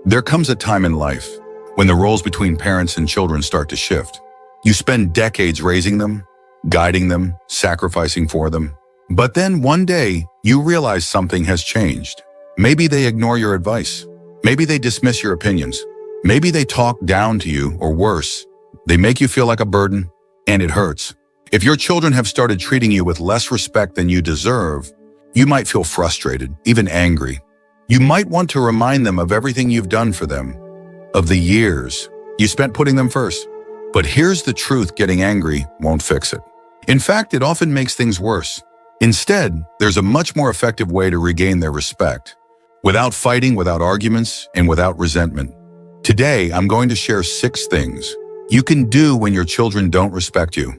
There comes a time in life when the roles between parents and children start to shift. You spend decades raising them, guiding them, sacrificing for them. But then one day, you realize something has changed. Maybe they ignore your advice. Maybe they dismiss your opinions. Maybe they talk down to you, or worse, they make you feel like a burden, and it hurts. If your children have started treating you with less respect than you deserve, you might feel frustrated, even angry. You might want to remind them of everything you've done for them, of the years you spent putting them first. But here's the truth: getting angry won't fix it. In fact, it often makes things worse. Instead, there's a much more effective way to regain their respect, without fighting, without arguments, and without resentment. Today, I'm going to share 6 things you can do when your children don't respect you.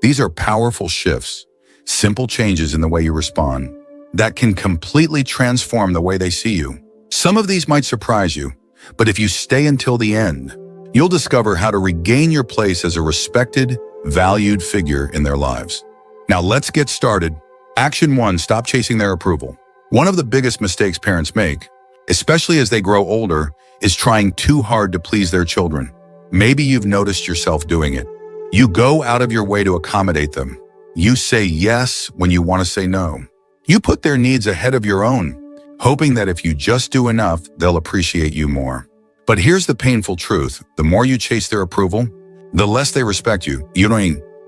These are powerful shifts, simple changes in the way you respond, that can completely transform the way they see you. Some of these might surprise you, but if you stay until the end, you'll discover how to regain your place as a respected, valued figure in their lives. Now let's get started. Action 1, stop chasing their approval. One of the biggest mistakes parents make, especially as they grow older, is trying too hard to please their children. Maybe you've noticed yourself doing it. You go out of your way to accommodate them. You say yes when you want to say no. You put their needs ahead of your own, hoping that if you just do enough, they'll appreciate you more. But here's the painful truth: the more you chase their approval, the less they respect you.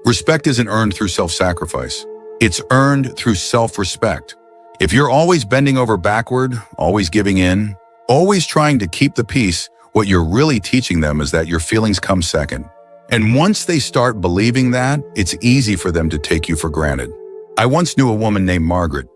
Respect isn't earned through self-sacrifice. It's earned through self-respect. If you're always bending over backward, always giving in, always trying to keep the peace, what you're really teaching them is that your feelings come second. And once they start believing that, it's easy for them to take you for granted. I once knew a woman named Margaret,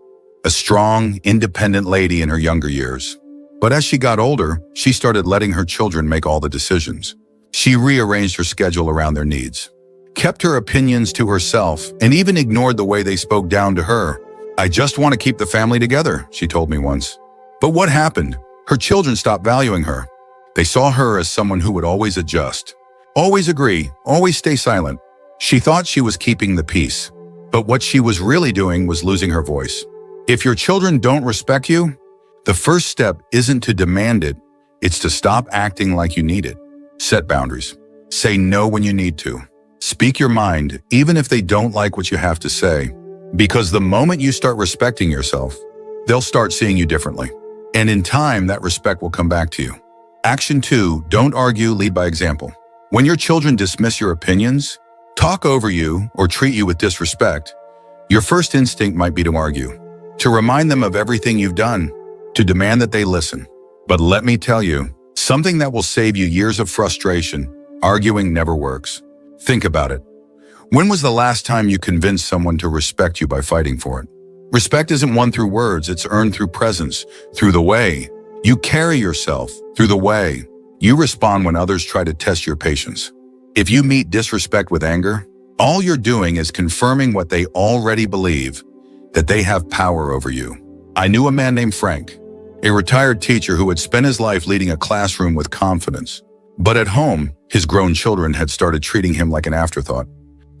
a strong, independent lady in her younger years. But as she got older, she started letting her children make all the decisions. She rearranged her schedule around their needs, kept her opinions to herself, and even ignored the way they spoke down to her. "I just want to keep the family together," she told me once. But what happened? Her children stopped valuing her. They saw her as someone who would always adjust, always agree, always stay silent. She thought she was keeping the peace, but what she was really doing was losing her voice. If your children don't respect you, the first step isn't to demand it, it's to stop acting like you need it. Set boundaries. Say no when you need to. Speak your mind, even if they don't like what you have to say. Because the moment you start respecting yourself, they'll start seeing you differently. And in time, that respect will come back to you. Action 2, don't argue, lead by example. When your children dismiss your opinions, talk over you, or treat you with disrespect, your first instinct might be to argue, to remind them of everything you've done, to demand that they listen. But let me tell you, something that will save you years of frustration: arguing never works. Think about it. When was the last time you convinced someone to respect you by fighting for it? Respect isn't won through words, it's earned through presence, through the way you carry yourself, through the way you respond when others try to test your patience. If you meet disrespect with anger, all you're doing is confirming what they already believe, that they have power over you. I knew a man named Frank, a retired teacher who had spent his life leading a classroom with confidence. But at home, his grown children had started treating him like an afterthought.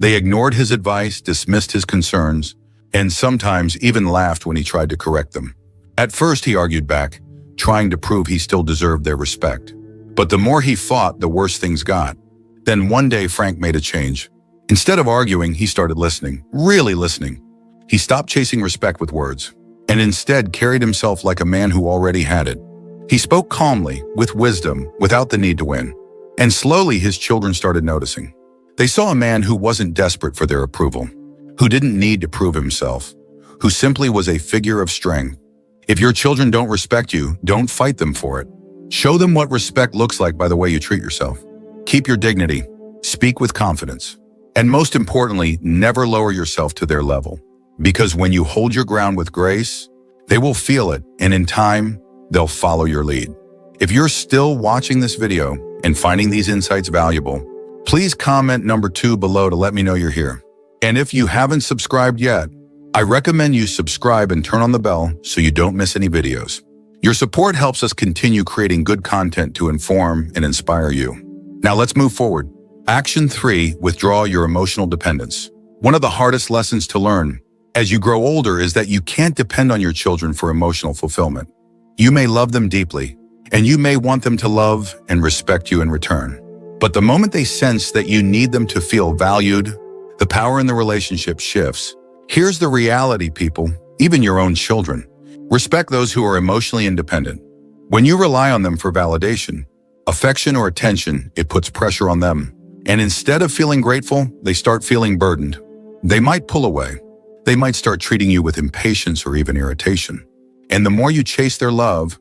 They ignored his advice, dismissed his concerns, and sometimes even laughed when he tried to correct them. At first, he argued back, trying to prove he still deserved their respect. But the more he fought, the worse things got. Then one day, Frank made a change. Instead of arguing, he started listening, really listening. He stopped chasing respect with words, and instead carried himself like a man who already had it. He spoke calmly, with wisdom, without the need to win. And slowly, his children started noticing. They saw a man who wasn't desperate for their approval, who didn't need to prove himself, who simply was a figure of strength. If your children don't respect you, don't fight them for it. Show them what respect looks like by the way you treat yourself. Keep your dignity, speak with confidence, and most importantly, never lower yourself to their level. Because when you hold your ground with grace, they will feel it, and in time, they'll follow your lead. If you're still watching this video and finding these insights valuable, please comment number 2 below to let me know you're here. And if you haven't subscribed yet, I recommend you subscribe and turn on the bell so you don't miss any videos. Your support helps us continue creating good content to inform and inspire you. Now let's move forward. Action 3, withdraw your emotional dependence. One of the hardest lessons to learn as you grow older is that you can't depend on your children for emotional fulfillment. You may love them deeply, and you may want them to love and respect you in return. But the moment they sense that you need them to feel valued, the power in the relationship shifts. Here's the reality, people, even your own children. Respect those who are emotionally independent. When you rely on them for validation, affection, or attention, it puts pressure on them. And instead of feeling grateful, they start feeling burdened. They might pull away. They might start treating you with impatience or even irritation. And the more you chase their love,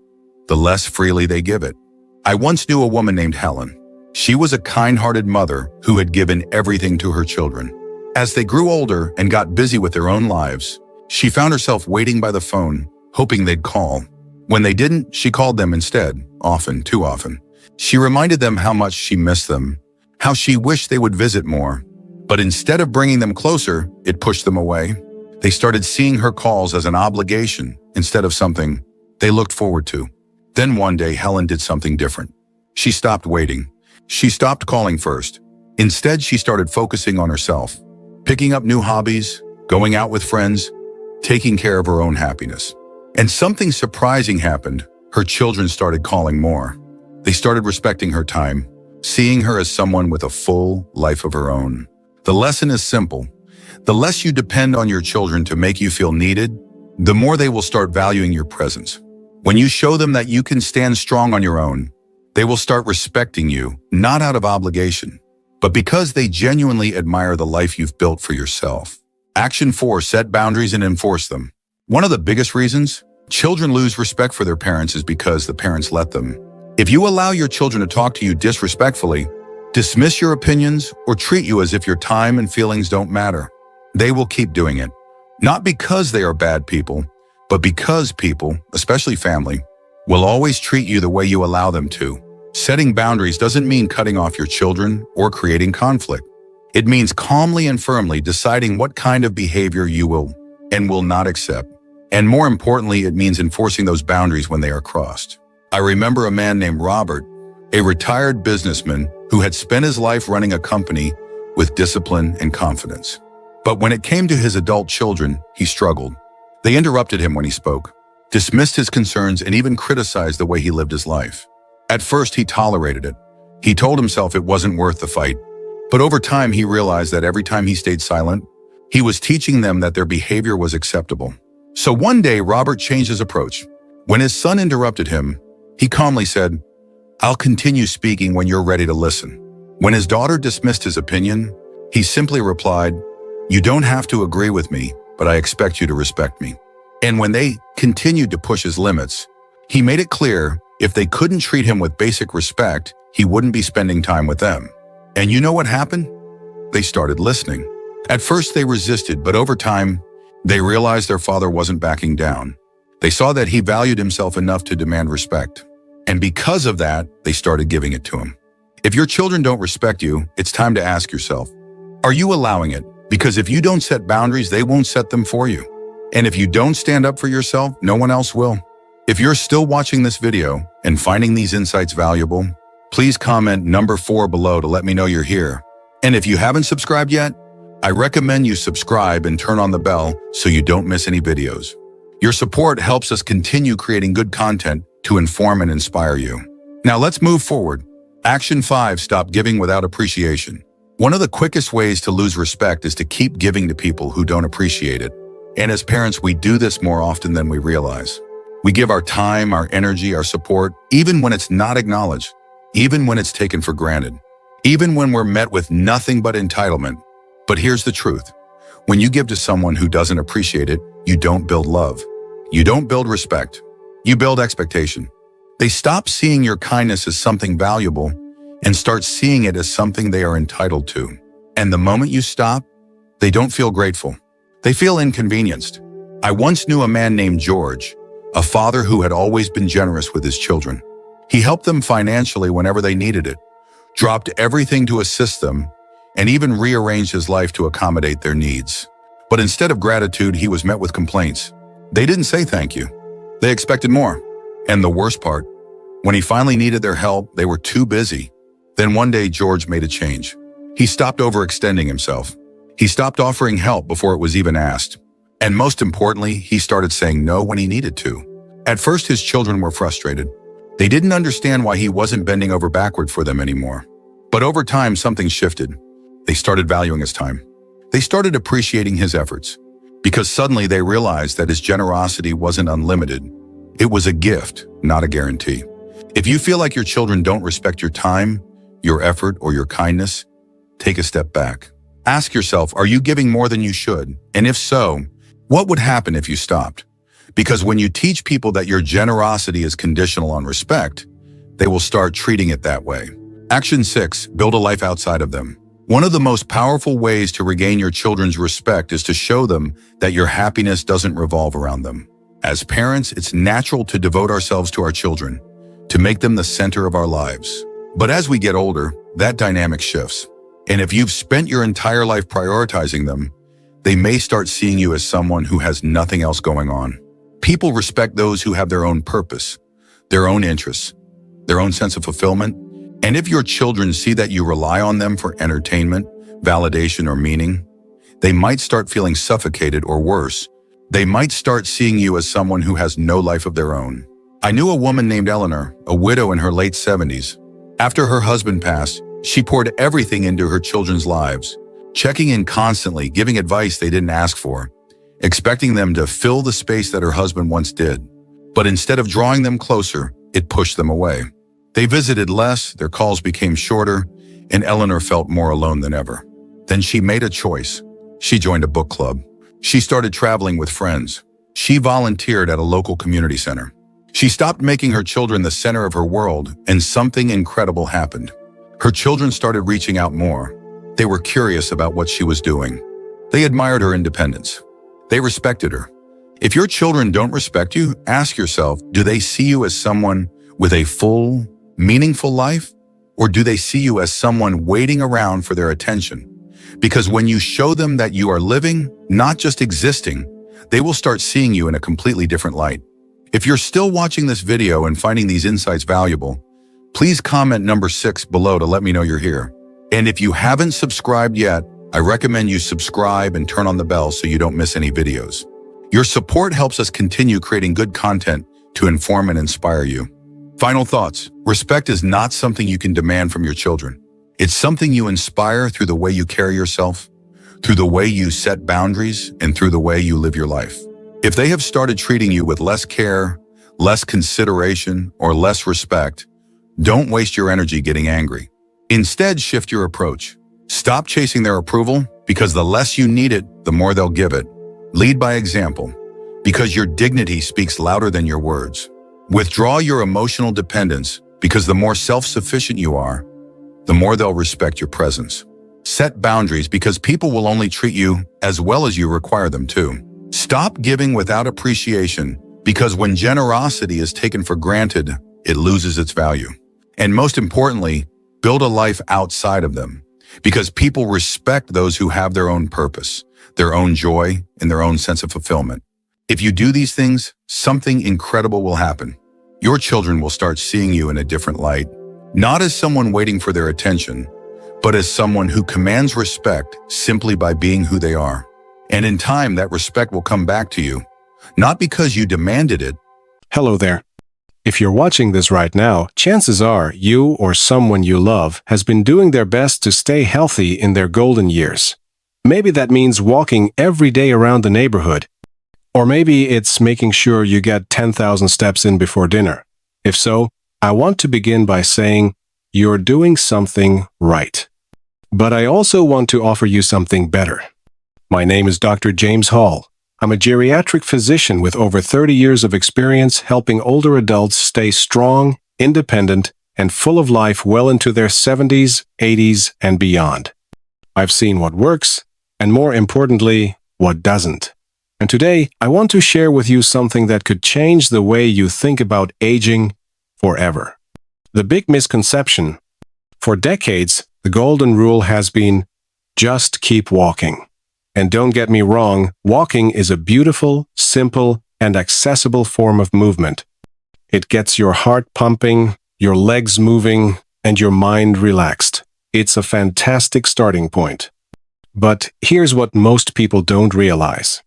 the less freely they give it. I once knew a woman named Helen. She was a kind-hearted mother who had given everything to her children. As they grew older and got busy with their own lives, she found herself waiting by the phone, hoping they'd call. When they didn't, she called them instead, often, too often. She reminded them how much she missed them, how she wished they would visit more. But instead of bringing them closer, it pushed them away. They started seeing her calls as an obligation instead of something they looked forward to. Then one day, Helen did something different. She stopped waiting. She stopped calling first. Instead, she started focusing on herself, picking up new hobbies, going out with friends, taking care of her own happiness. And something surprising happened. Her children started calling more. They started respecting her time, seeing her as someone with a full life of her own. The lesson is simple. The less you depend on your children to make you feel needed, the more they will start valuing your presence. When you show them that you can stand strong on your own, they will start respecting you, not out of obligation, but because they genuinely admire the life you've built for yourself. Action 4, set boundaries and enforce them. One of the biggest reasons children lose respect for their parents is because the parents let them. If you allow your children to talk to you disrespectfully, dismiss your opinions, or treat you as if your time and feelings don't matter, they will keep doing it. Not because they are bad people, but because people, especially family, will always treat you the way you allow them to. Setting boundaries doesn't mean cutting off your children or creating conflict. It means calmly and firmly deciding what kind of behavior you will and will not accept. And more importantly, it means enforcing those boundaries when they are crossed. I remember a man named Robert, a retired businessman who had spent his life running a company with discipline and confidence. But when it came to his adult children, he struggled. They interrupted him when he spoke, dismissed his concerns, and even criticized the way he lived his life. At first, he tolerated it. He told himself it wasn't worth the fight. But over time, he realized that every time he stayed silent, he was teaching them that their behavior was acceptable. So one day, Robert changed his approach. When his son interrupted him, he calmly said, "I'll continue speaking when you're ready to listen." When his daughter dismissed his opinion, he simply replied, "You don't have to agree with me, but I expect you to respect me." And when they continued to push his limits, he made it clear if they couldn't treat him with basic respect, he wouldn't be spending time with them. And you know what happened? They started listening. At first they resisted, but over time, they realized their father wasn't backing down. They saw that he valued himself enough to demand respect. And because of that, they started giving it to him. If your children don't respect you, it's time to ask yourself, are you allowing it? Because if you don't set boundaries, they won't set them for you. And if you don't stand up for yourself, no one else will. If you're still watching this video and finding these insights valuable, please comment number 4 below to let me know you're here. And if you haven't subscribed yet, I recommend you subscribe and turn on the bell so you don't miss any videos. Your support helps us continue creating good content to inform and inspire you. Now let's move forward. Action 5, stop giving without appreciation. One of the quickest ways to lose respect is to keep giving to people who don't appreciate it. And as parents, we do this more often than we realize. We give our time, our energy, our support, even when it's not acknowledged, even when it's taken for granted, even when we're met with nothing but entitlement. But here's the truth. When you give to someone who doesn't appreciate it, you don't build love. You don't build respect. You build expectation. They stop seeing your kindness as something valuable and start seeing it as something they are entitled to. And the moment you stop, they don't feel grateful. They feel inconvenienced. I once knew a man named George, a father who had always been generous with his children. He helped them financially whenever they needed it, dropped everything to assist them, and even rearranged his life to accommodate their needs. But instead of gratitude, he was met with complaints. They didn't say thank you. They expected more. And the worst part, when he finally needed their help, they were too busy. Then one day, George made a change. He stopped overextending himself. He stopped offering help before it was even asked. And most importantly, he started saying no when he needed to. At first, his children were frustrated. They didn't understand why he wasn't bending over backward for them anymore. But over time, something shifted. They started valuing his time. They started appreciating his efforts, because suddenly they realized that his generosity wasn't unlimited. It was a gift, not a guarantee. If you feel like your children don't respect your time, your effort, or your kindness, take a step back. Ask yourself, are you giving more than you should? And if so, what would happen if you stopped? Because when you teach people that your generosity is conditional on respect, they will start treating it that way. Action 6, build a life outside of them. One of the most powerful ways to regain your children's respect is to show them that your happiness doesn't revolve around them. As parents, it's natural to devote ourselves to our children, to make them the center of our lives. But as we get older, that dynamic shifts. And if you've spent your entire life prioritizing them, they may start seeing you as someone who has nothing else going on. People respect those who have their own purpose, their own interests, their own sense of fulfillment. And if your children see that you rely on them for entertainment, validation, or meaning, they might start feeling suffocated, or worse, they might start seeing you as someone who has no life of their own. I knew a woman named Eleanor, a widow in her late 70s. After her husband passed, she poured everything into her children's lives, checking in constantly, giving advice they didn't ask for, expecting them to fill the space that her husband once did. But instead of drawing them closer, it pushed them away. They visited less, their calls became shorter, and Eleanor felt more alone than ever. Then she made a choice. She joined a book club. She started traveling with friends. She volunteered at a local community center. She stopped making her children the center of her world, and something incredible happened. Her children started reaching out more. They were curious about what she was doing. They admired her independence. They respected her. If your children don't respect you, ask yourself, do they see you as someone with a full, meaningful life? Or do they see you as someone waiting around for their attention? Because when you show them that you are living, not just existing, they will start seeing you in a completely different light. If you're still watching this video and finding these insights valuable, please comment number 6 below to let me know you're here. And if you haven't subscribed yet, I recommend you subscribe and turn on the bell so you don't miss any videos. Your support helps us continue creating good content to inform and inspire you. Final thoughts. Respect is not something you can demand from your children. It's something you inspire through the way you carry yourself, through the way you set boundaries, and through the way you live your life. If they have started treating you with less care, less consideration, or less respect, don't waste your energy getting angry. Instead, shift your approach. Stop chasing their approval, because the less you need it, the more they'll give it. Lead by example, because your dignity speaks louder than your words. Withdraw your emotional dependence, because the more self-sufficient you are, the more they'll respect your presence. Set boundaries, because people will only treat you as well as you require them to. Stop giving without appreciation, because when generosity is taken for granted, it loses its value. And most importantly, build a life outside of them, because people respect those who have their own purpose, their own joy, and their own sense of fulfillment. If you do these things, something incredible will happen. Your children will start seeing you in a different light, not as someone waiting for their attention, but as someone who commands respect simply by being who they are. And in time, that respect will come back to you, not because you demanded it. Hello there. If you're watching this right now, chances are you or someone you love has been doing their best to stay healthy in their golden years. Maybe that means walking every day around the neighborhood. Or maybe it's making sure you get 10,000 steps in before dinner. If so, I want to begin by saying you're doing something right. But I also want to offer you something better. My name is Dr. James Hall. I'm a geriatric physician with over 30 years of experience helping older adults stay strong, independent, and full of life well into their 70s, 80s, and beyond. I've seen what works, and more importantly, what doesn't. And today, I want to share with you something that could change the way you think about aging forever. The big misconception. For decades, the golden rule has been, just keep walking. And don't get me wrong, walking is a beautiful, simple, and accessible form of movement. It gets your heart pumping, your legs moving, and your mind relaxed. It's a fantastic starting point. But here's what most people don't realize.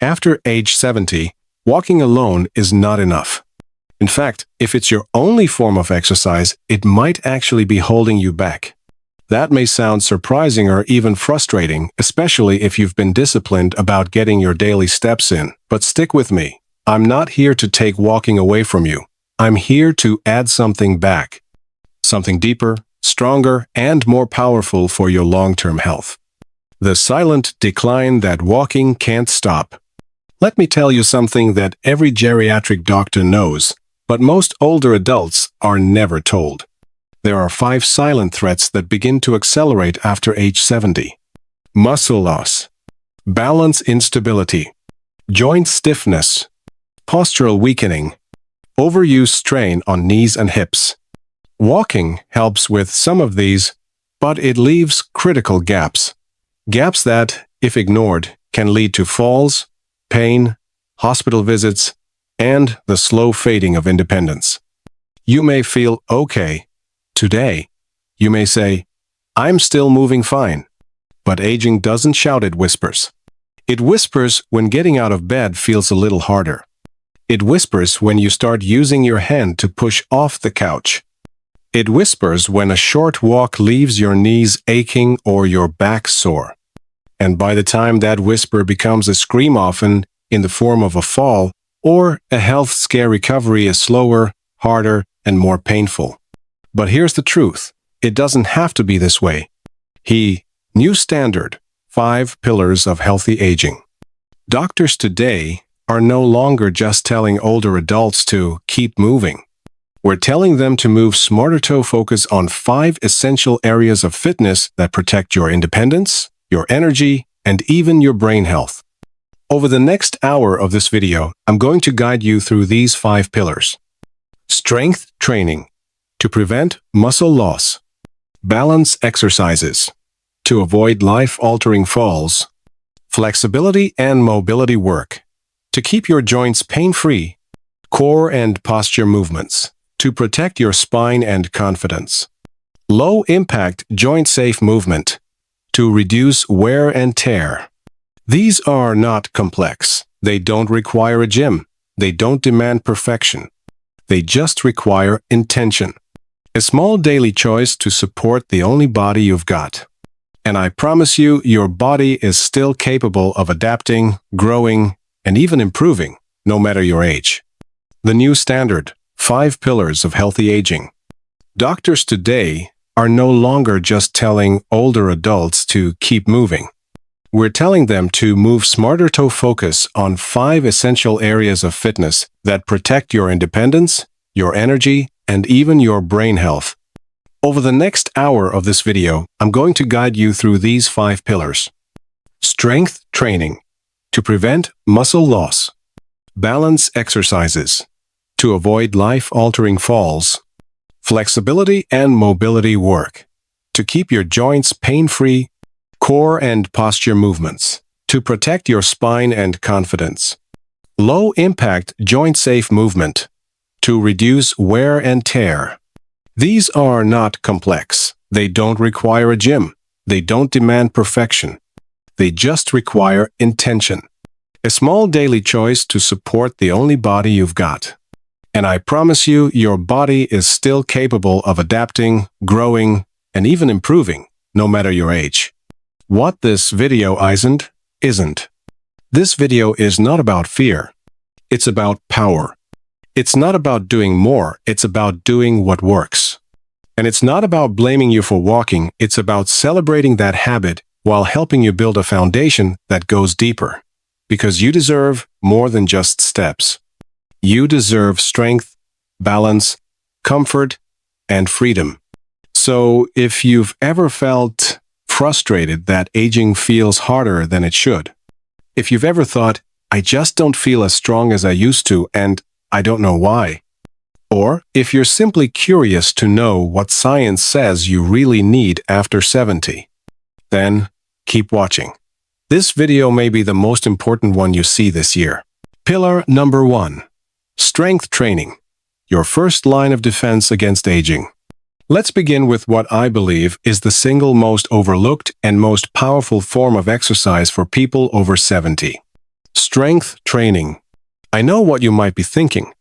After age 70, walking alone is not enough. In fact, if it's your only form of exercise, it might actually be holding you back. That may sound surprising or even frustrating, especially if you've been disciplined about getting your daily steps in. But stick with me. I'm not here to take walking away from you. I'm here to add something back. Something deeper, stronger, and more powerful for your long-term health. The silent decline that walking can't stop. Let me tell you something that every geriatric doctor knows, but most older adults are never told. There are 5 silent threats that begin to accelerate after age 70. Muscle loss, balance instability, joint stiffness, postural weakening, overuse strain on knees and hips. Walking helps with some of these, but it leaves critical gaps. Gaps that, if ignored, can lead to falls, pain, hospital visits, and the slow fading of independence. You may feel okay today. You may say, I'm still moving fine. But aging doesn't shout, it whispers. It whispers when getting out of bed feels a little harder. It whispers when you start using your hand to push off the couch. It whispers when a short walk leaves your knees aching or your back sore. And by the time that whisper becomes a scream, often in the form of a fall or a health scare, recovery is slower, harder, and more painful. But here's the truth. It doesn't have to be this way. New standard, 5 pillars of healthy aging. Doctors today are no longer just telling older adults to keep moving. We're telling them to move smarter, to focus on 5 essential areas of fitness that protect your independence, your energy, and even your brain health. Over the next hour of this video, I'm going to guide you through these 5 pillars. Strength training, to prevent muscle loss. Balance exercises, to avoid life-altering falls. Flexibility and mobility work, to keep your joints pain-free. Core and posture movements, to protect your spine and confidence. Low-impact joint-safe movement, to reduce wear and tear. These are not complex. They don't require a gym. They don't demand perfection. They just require intention. A small daily choice to support the only body you've got. And I promise you, your body is still capable of adapting, growing, and even improving, no matter your age. The new standard, 5 pillars of healthy aging. Doctors today are no longer just telling older adults to keep moving. We're telling them to move smarter, to focus on 5 essential areas of fitness that protect your independence, your energy, and even your brain health. Over the next hour of this video, I'm going to guide you through these 5 pillars. Strength training, to prevent muscle loss. Balance exercises, to avoid life-altering falls. Flexibility and mobility work, to keep your joints pain-free. Core and posture movements, to protect your spine and confidence. Low-impact joint-safe movement, to reduce wear and tear. These are not complex. They don't require a gym. They don't demand perfection. They just require intention. A small daily choice to support the only body you've got. And I promise you, your body is still capable of adapting, growing, and even improving, no matter your age. What this video isn't. This video is not about fear. It's about power. It's not about doing more. It's about doing what works. And it's not about blaming you for walking. It's about celebrating that habit while helping you build a foundation that goes deeper. Because you deserve more than just steps. You deserve strength, balance, comfort, and freedom. So if you've ever felt frustrated that aging feels harder than it should, if you've ever thought, I just don't feel as strong as I used to and I don't know why, or if you're simply curious to know what science says you really need after 70, then keep watching. This video may be the most important one you see this year. Pillar number 1. Strength training, your first line of defense against aging. Let's begin with what I believe is the single most overlooked and most powerful form of exercise for people over 70. Strength training. I know what you might be thinking.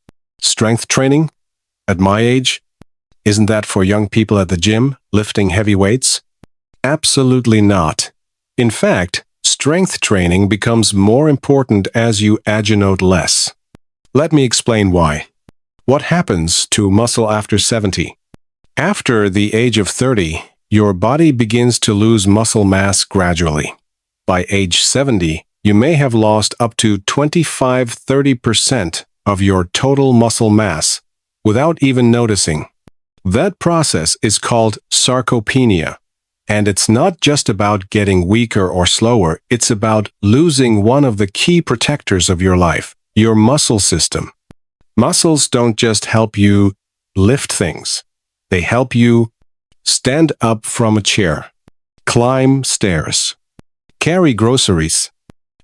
Strength training? At my age? Isn't that for young people at the gym, lifting heavy weights? Absolutely not. In fact, strength training becomes more important as you age less. Let me explain why. What happens to muscle after 70? After the age of 30, your body begins to lose muscle mass gradually. By age 70, you may have lost up to 25–30% of your total muscle mass without even noticing. That process is called sarcopenia. And it's not just about getting weaker or slower, it's about losing one of the key protectors of your life, your muscle system. Muscles don't just help you lift things. They help you stand up from a chair, climb stairs, carry groceries,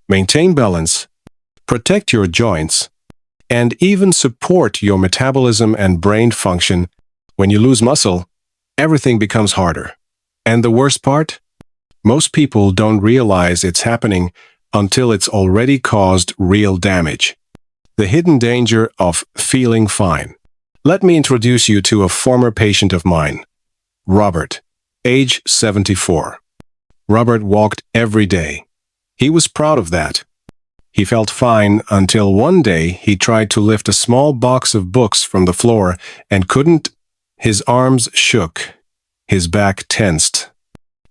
maintain balance, protect your joints, and even support your metabolism and brain function. When you lose muscle, everything becomes harder. And the worst part? Most people don't realize it's happening until it's already caused real damage. The hidden danger of feeling fine. Let me introduce you to a former patient of mine, Robert, age 74. Robert walked every day. He was proud of that. He felt fine until one day he tried to lift a small box of books from the floor and couldn't. His arms shook. His back tensed.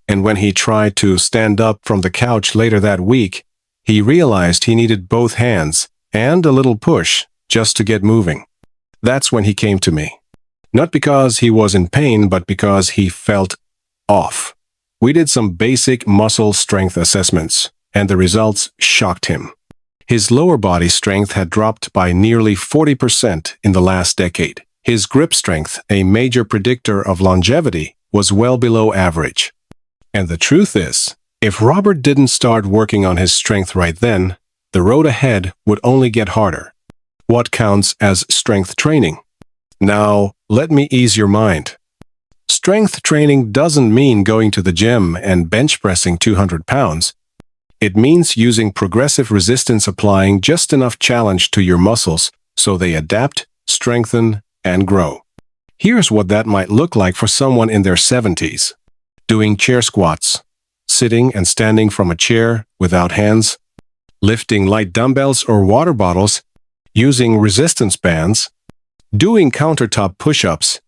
And when he tried to stand up from the couch later that week, he realized he needed both hands and a little push just to get moving. That's when he came to me. Not because he was in pain, but because he felt off. We did some basic muscle strength assessments, and the results shocked him. His lower body strength had dropped by nearly 40% in the last decade. His grip strength, a major predictor of longevity, was well below average. And the truth is, if Robert didn't start working on his strength right then, the road ahead would only get harder. What counts as strength training? Now, let me ease your mind. Strength training doesn't mean going to the gym and bench pressing 200 pounds. It means using progressive resistance, applying just enough challenge to your muscles so they adapt, strengthen, and grow. Here's what that might look like for someone in their 70s. Doing chair squats, sitting and standing from a chair without hands, lifting light dumbbells or water bottles, using resistance bands, doing countertop push-ups,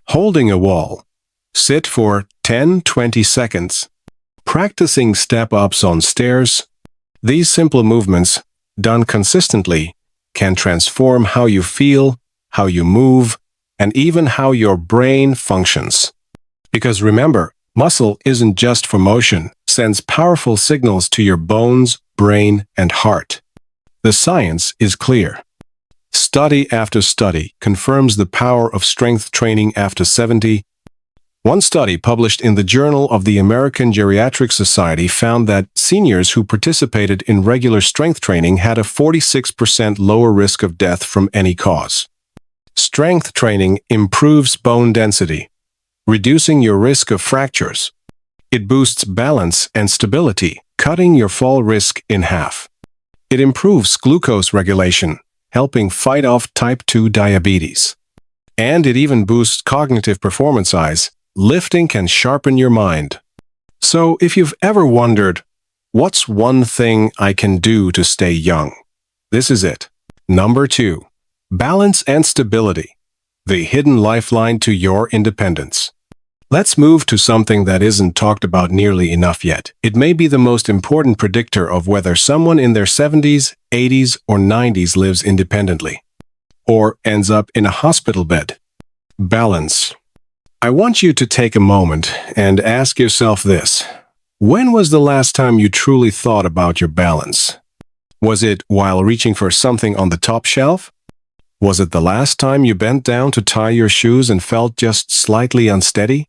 holding a wall, sit for 10–20 seconds, practicing step-ups on stairs. These simple movements, done consistently, can transform how you feel, how you move, and even how your brain functions. Because remember, muscle isn't just for motion, sends powerful signals to your bones, brain, and heart. The science is clear. Study after study confirms the power of strength training after 70. One study published in the Journal of the American Geriatric Society found that seniors who participated in regular strength training had a 46% lower risk of death from any cause. Strength training improves bone density, reducing your risk of fractures. It boosts balance and stability, cutting your fall risk in half. It improves glucose regulation, helping fight off type 2 diabetes. And it even boosts cognitive performance. Lifting can sharpen your mind. So if you've ever wondered, what's one thing I can do to stay young? This is it. Number 2. Balance and stability. The hidden lifeline to your independence. Let's move to something that isn't talked about nearly enough yet. It may be the most important predictor of whether someone in their 70s, 80s, or 90s lives independently, or ends up in a hospital bed. Balance. I want you to take a moment and ask yourself this. When was the last time you truly thought about your balance? Was it while reaching for something on the top shelf? Was it the last time you bent down to tie your shoes and felt just slightly unsteady?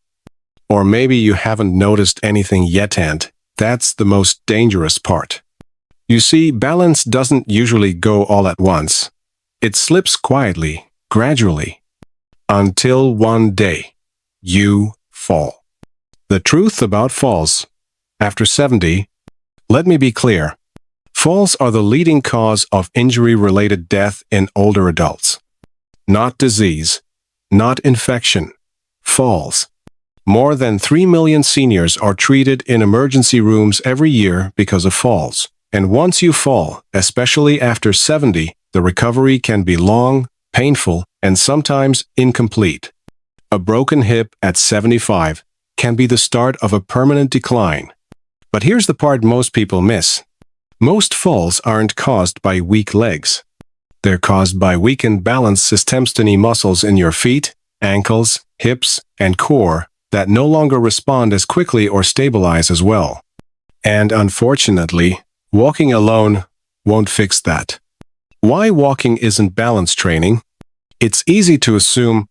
Or maybe you haven't noticed anything yet, and that's the most dangerous part. You see, balance doesn't usually go all at once. It slips quietly, gradually, until one day, you fall. The truth about falls. After 70, let me be clear, falls are the leading cause of injury-related death in older adults. not disease, not infection. Falls. More than 3 million seniors are treated in emergency rooms every year because of falls. And once you fall, especially after 70, the recovery can be long, painful, and sometimes incomplete. A broken hip at 75 can be the start of a permanent decline. But here's the part most people miss. Most falls aren't caused by weak legs. They're caused by weakened balance systemstony muscles in your feet, ankles, hips, and core that no longer respond as quickly or stabilize as well. And unfortunately, walking alone won't fix that. Why walking isn't balance training? It's easy to assume,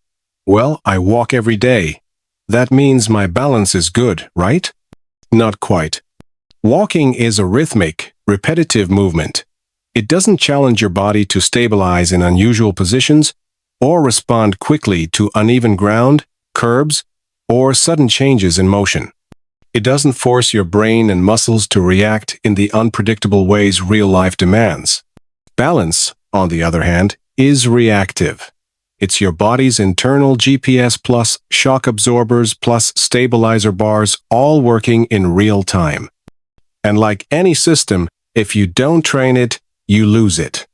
well, I walk every day. That means my balance is good, right? Not quite. Walking is a rhythmic, repetitive movement. It doesn't challenge your body to stabilize in unusual positions or respond quickly to uneven ground, curbs, or sudden changes in motion. It doesn't force your brain and muscles to react in the unpredictable ways real life demands. Balance, on the other hand, is reactive. It's your body's internal GPS plus shock absorbers plus stabilizer bars all working in real time. And like any system, if you don't train it, you lose it.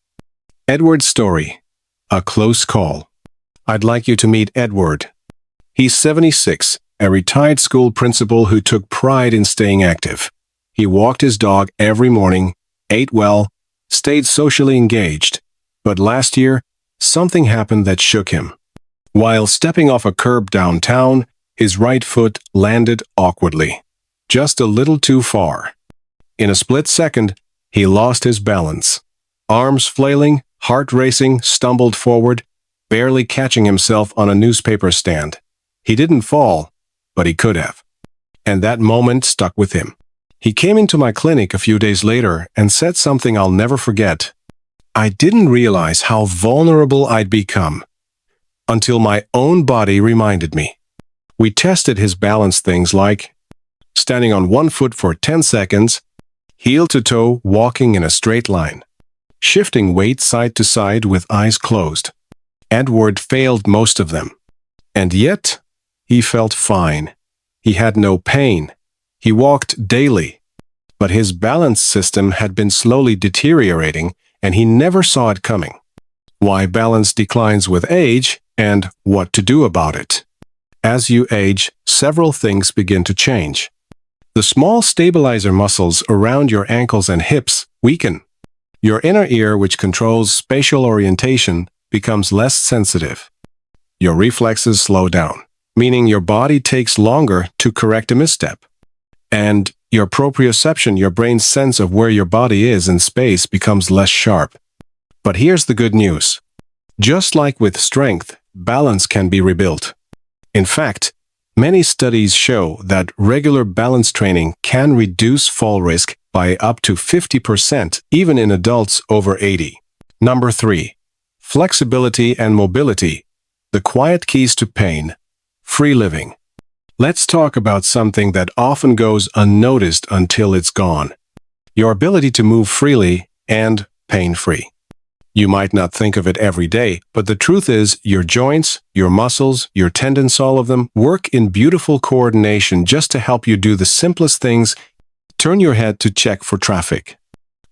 Edward's story. A close call. I'd like you to meet Edward. He's 76, a retired school principal who took pride in staying active. He walked his dog every morning, ate well, stayed socially engaged. But last year, something happened that shook him. While stepping off a curb downtown, his right foot landed awkwardly, just a little too far. In a split second, he lost his balance. Arms flailing, heart racing, stumbled forward, barely catching himself on a newspaper stand. He didn't fall, but he could have. And that moment stuck with him. He came into my clinic a few days later and said something I'll never forget. I didn't realize how vulnerable I'd become until my own body reminded me. We tested his balance things like standing on one foot for 10 seconds, heel to toe walking in a straight line, shifting weight side to side with eyes closed. Edward failed most of them. And yet, he felt fine. He had no pain. He walked daily. But his balance system had been slowly deteriorating, and he never saw it coming. Why balance declines with age, and what to do about it. As you age, several things begin to change. The small stabilizer muscles around your ankles and hips weaken. Your inner ear, which controls spatial orientation, becomes less sensitive. Your reflexes slow down, meaning your body takes longer to correct a misstep. And your proprioception, your brain's sense of where your body is in space, becomes less sharp. But here's the good news. Just like with strength, balance can be rebuilt. In fact, many studies show that regular balance training can reduce fall risk by up to 50%, even in adults over 80. Number 3. Flexibility and mobility. The quiet keys to pain. Free living. Let's talk about something that often goes unnoticed until it's gone. Your ability to move freely and pain-free. You might not think of it every day, but the truth is your joints, your muscles, your tendons, all of them work in beautiful coordination just to help you do the simplest things. Turn your head to check for traffic.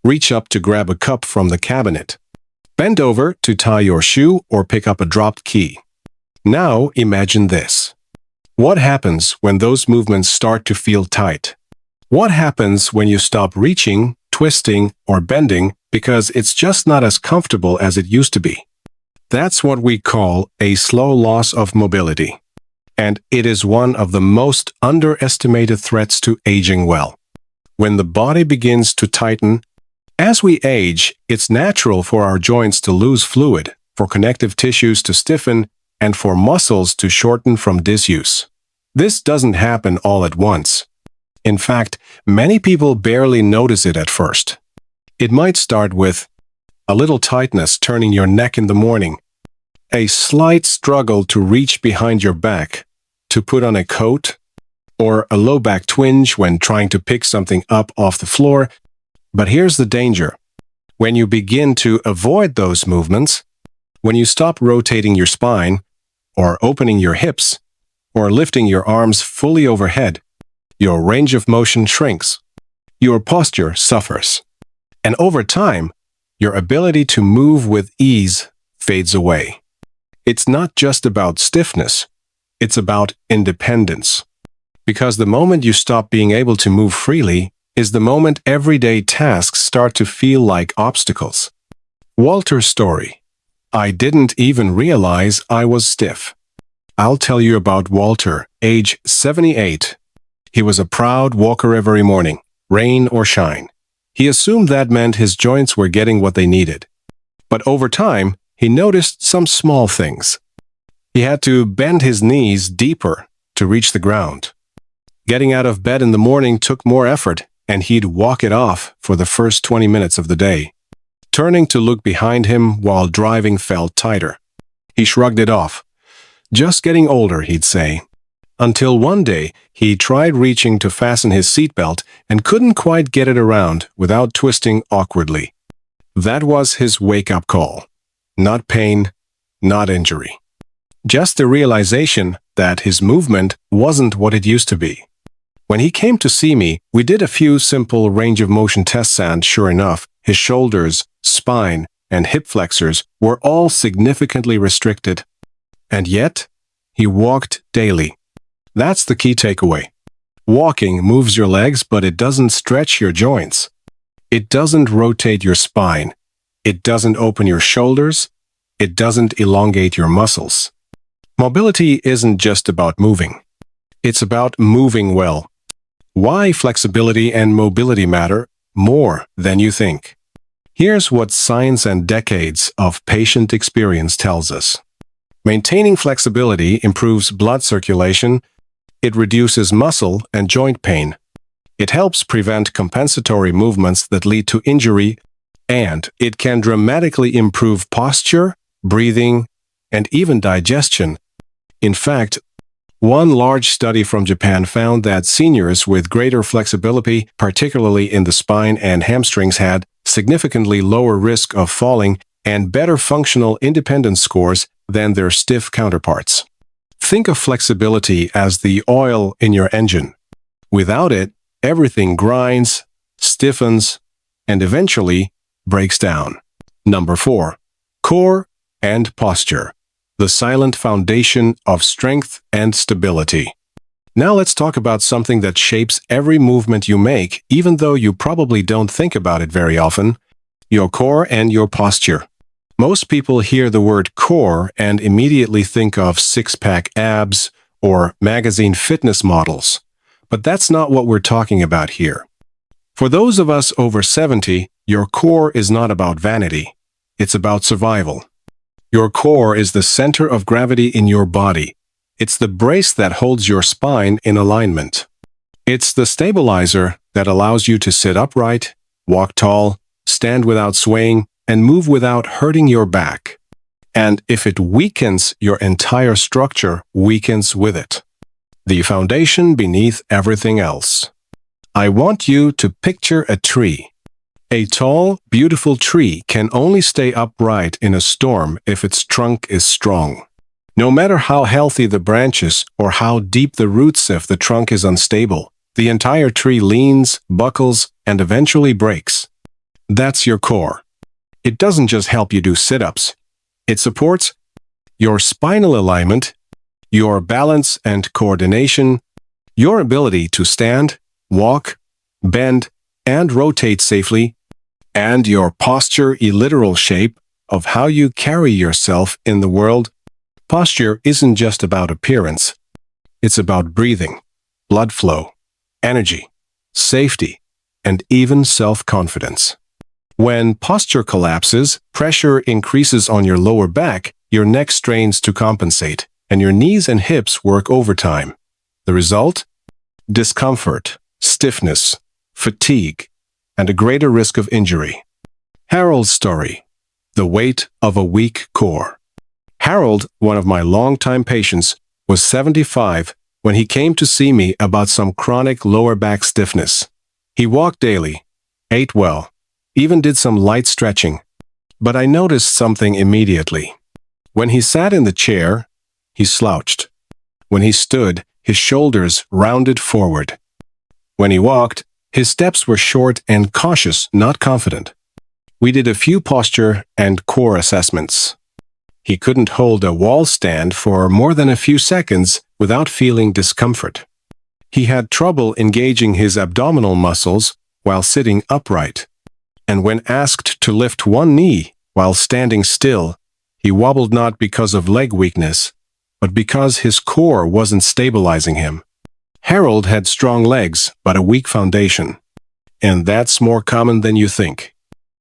Reach up to grab a cup from the cabinet. Bend over to tie your shoe or pick up a dropped key. Now imagine this. What happens when those movements start to feel tight? What happens when you stop reaching, twisting, or bending because it's just not as comfortable as it used to be? That's what we call a slow loss of mobility. And it is one of the most underestimated threats to aging well. When the body begins to tighten, as we age, it's natural for our joints to lose fluid, for connective tissues to stiffen, and for muscles to shorten from disuse. This doesn't happen all at once. In fact, many people barely notice it at first. It might start with a little tightness turning your neck in the morning, a slight struggle to reach behind your back, to put on a coat, or a low back twinge when trying to pick something up off the floor. But here's the danger. When you begin to avoid those movements, When you stop rotating your spine, or opening your hips, or lifting your arms fully overhead, your range of motion shrinks. Your posture suffers. And over time, your ability to move with ease fades away. It's not just about stiffness, it's about independence. Because the moment you stop being able to move freely is the moment everyday tasks start to feel like obstacles. Walter's story. I didn't even realize I was stiff. I'll tell you about Walter, age 78. He was a proud walker every morning, rain or shine. He assumed that meant his joints were getting what they needed. But over time, he noticed some small things. He had to bend his knees deeper to reach the ground. Getting out of bed in the morning took more effort, and he'd walk it off for the first 20 minutes of the day. Turning to look behind him while driving felt tighter. He shrugged it off. Just getting older, he'd say. Until one day, he tried reaching to fasten his seatbelt and couldn't quite get it around without twisting awkwardly. That was his wake-up call. Not pain, not injury. Just the realization that his movement wasn't what it used to be. When he came to see me, we did a few simple range of motion tests and, sure enough, his shoulders, spine, and hip flexors were all significantly restricted. And yet, he walked daily. That's the key takeaway. Walking moves your legs, but it doesn't stretch your joints. It doesn't rotate your spine. It doesn't open your shoulders. It doesn't elongate your muscles. Mobility isn't just about moving. It's about moving well. Why flexibility and mobility matter more than you think. Here's what science and decades of patient experience tells us. Maintaining flexibility improves blood circulation. It reduces muscle and joint pain. It helps prevent compensatory movements that lead to injury, and it can dramatically improve posture, breathing, and even digestion. In fact, one large study from Japan found that seniors with greater flexibility, particularly in the spine and hamstrings, had significantly lower risk of falling and better functional independence scores than their stiff counterparts. Think of flexibility as the oil in your engine. Without it, everything grinds, stiffens, and eventually breaks down. Number 4. Core and posture. The silent foundation of strength and stability. Now let's talk about something that shapes every movement you make, even though you probably don't think about it very often: your core and your posture. Most people hear the word core and immediately think of six-pack abs or magazine fitness models. But that's not what we're talking about here. For those of us over 70, your core is not about vanity. It's about survival. Your core is the center of gravity in your body. It's the brace that holds your spine in alignment. It's the stabilizer that allows you to sit upright, walk tall, stand without swaying, and move without hurting your back. And if it weakens, your entire structure weakens with it. The foundation beneath everything else. I want you to picture a tree. A tall, beautiful tree can only stay upright in a storm if its trunk is strong. No matter how healthy the branches or how deep the roots, if the trunk is unstable, the entire tree leans, buckles, and eventually breaks. That's your core. It doesn't just help you do sit-ups. It supports your spinal alignment, your balance and coordination, your ability to stand, walk, bend, and rotate safely, and your posture, a literal shape of how you carry yourself in the world. Posture isn't just about appearance. It's about breathing, blood flow, energy, safety, and even self-confidence. When posture collapses, pressure increases on your lower back, your neck strains to compensate, and your knees and hips work overtime. The result? Discomfort, stiffness, fatigue, and a greater risk of injury. Harold's story. The weight of a weak core. Harold, one of my longtime patients, was 75 when he came to see me about some chronic lower back stiffness. He walked daily, ate well, even did some light stretching. But I noticed something immediately. When he sat in the chair, he slouched. When he stood, his shoulders rounded forward. When he walked, his steps were short and cautious, not confident. We did a few posture and core assessments. He couldn't hold a wall stand for more than a few seconds without feeling discomfort. He had trouble engaging his abdominal muscles while sitting upright. And when asked to lift one knee while standing still, he wobbled not because of leg weakness, but because his core wasn't stabilizing him. Harold had strong legs, but a weak foundation. And that's more common than you think.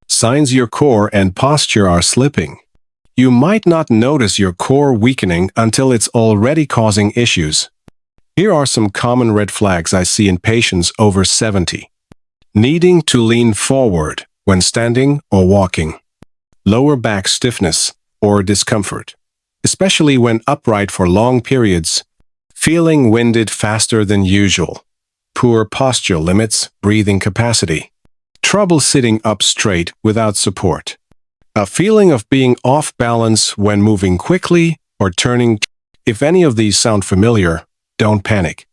Signs your core and posture are slipping. You might not notice your core weakening until it's already causing issues. Here are some common red flags I see in patients over 70. Needing to lean forward when standing or walking. Lower back stiffness or discomfort, especially when upright for long periods. Feeling winded faster than usual. Poor posture limits breathing capacity. Trouble sitting up straight without support. A feeling of being off balance when moving quickly or turning. If any of these sound familiar, don't panic.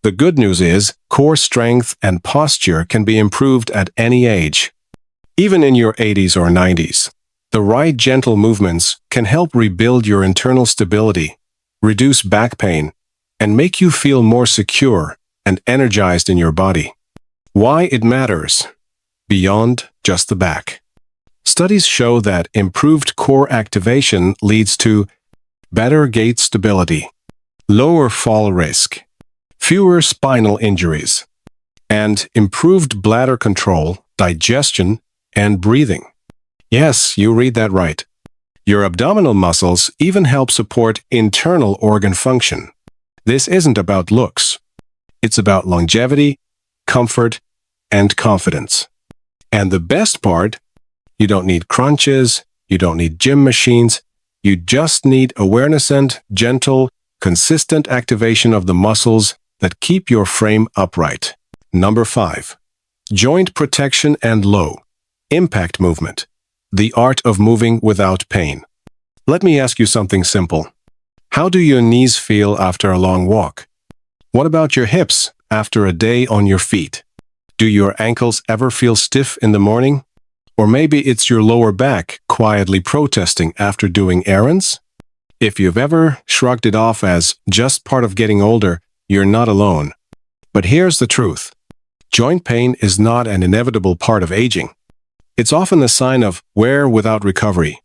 The good news is, core strength and posture can be improved at any age. Even in your 80s or 90s, the right gentle movements can help rebuild your internal stability, reduce back pain, and make you feel more secure and energized in your body. Why it matters? Beyond just the back. Studies show that improved core activation leads to better gait stability, lower fall risk, fewer spinal injuries, and improved bladder control, digestion, and breathing. Yes, you read that right. Your abdominal muscles even help support internal organ function. This isn't about looks. It's about longevity, comfort, and confidence. And the best part, you don't need crunches, you don't need gym machines, you just need awareness and gentle, consistent activation of the muscles that keep your frame upright. Number 5. Joint protection and low impact movement. The art of moving without pain. Let me ask you something simple. How do your knees feel after a long walk? What about your hips after a day on your feet? Do your ankles ever feel stiff in the morning? Or maybe it's your lower back quietly protesting after doing errands? If you've ever shrugged it off as just part of getting older, you're not alone. But here's the truth. Joint pain is not an inevitable part of aging. It's often a sign of wear without recovery,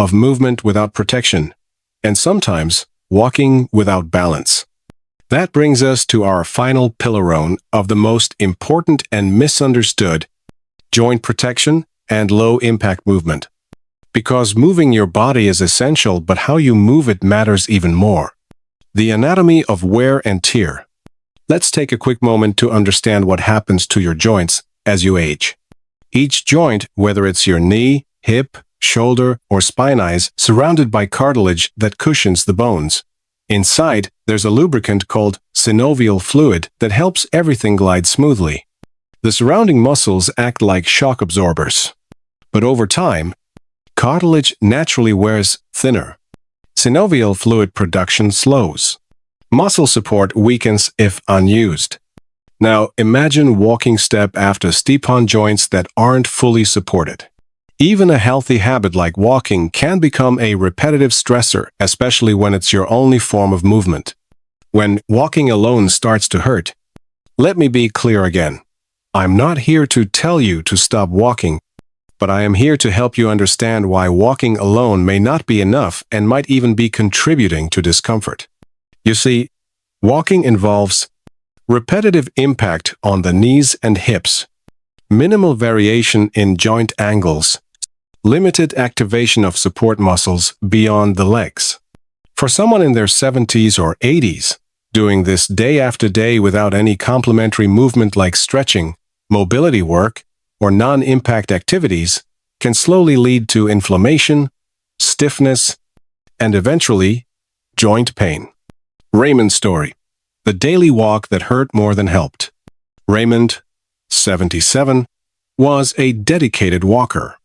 of movement without protection, and sometimes walking without balance. That brings us to our final pillarone of the most important and misunderstood: joint protection and low-impact movement. Because moving your body is essential, but how you move it matters even more. The anatomy of wear and tear. Let's take a quick moment to understand what happens to your joints as you age. Each joint, whether it's your knee, hip, shoulder, or spine, is surrounded by cartilage that cushions the bones. Inside, there's a lubricant called synovial fluid that helps everything glide smoothly. The surrounding muscles act like shock absorbers. But over time, cartilage naturally wears thinner. Synovial fluid production slows. Muscle support weakens if unused. Now, imagine walking step after steep on joints that aren't fully supported. Even a healthy habit like walking can become a repetitive stressor, especially when it's your only form of movement. When walking alone starts to hurt, let me be clear again. I'm not here to tell you to stop walking, but I am here to help you understand why walking alone may not be enough and might even be contributing to discomfort. You see, walking involves repetitive impact on the knees and hips, minimal variation in joint angles, limited activation of support muscles beyond the legs. For someone in their 70s or 80s, doing this day after day without any complementary movement like stretching, mobility work, or non-impact activities can slowly lead to inflammation, stiffness, and eventually, joint pain. Raymond's story. The daily walk that hurt more than helped. Raymond, 77, was a dedicated walker.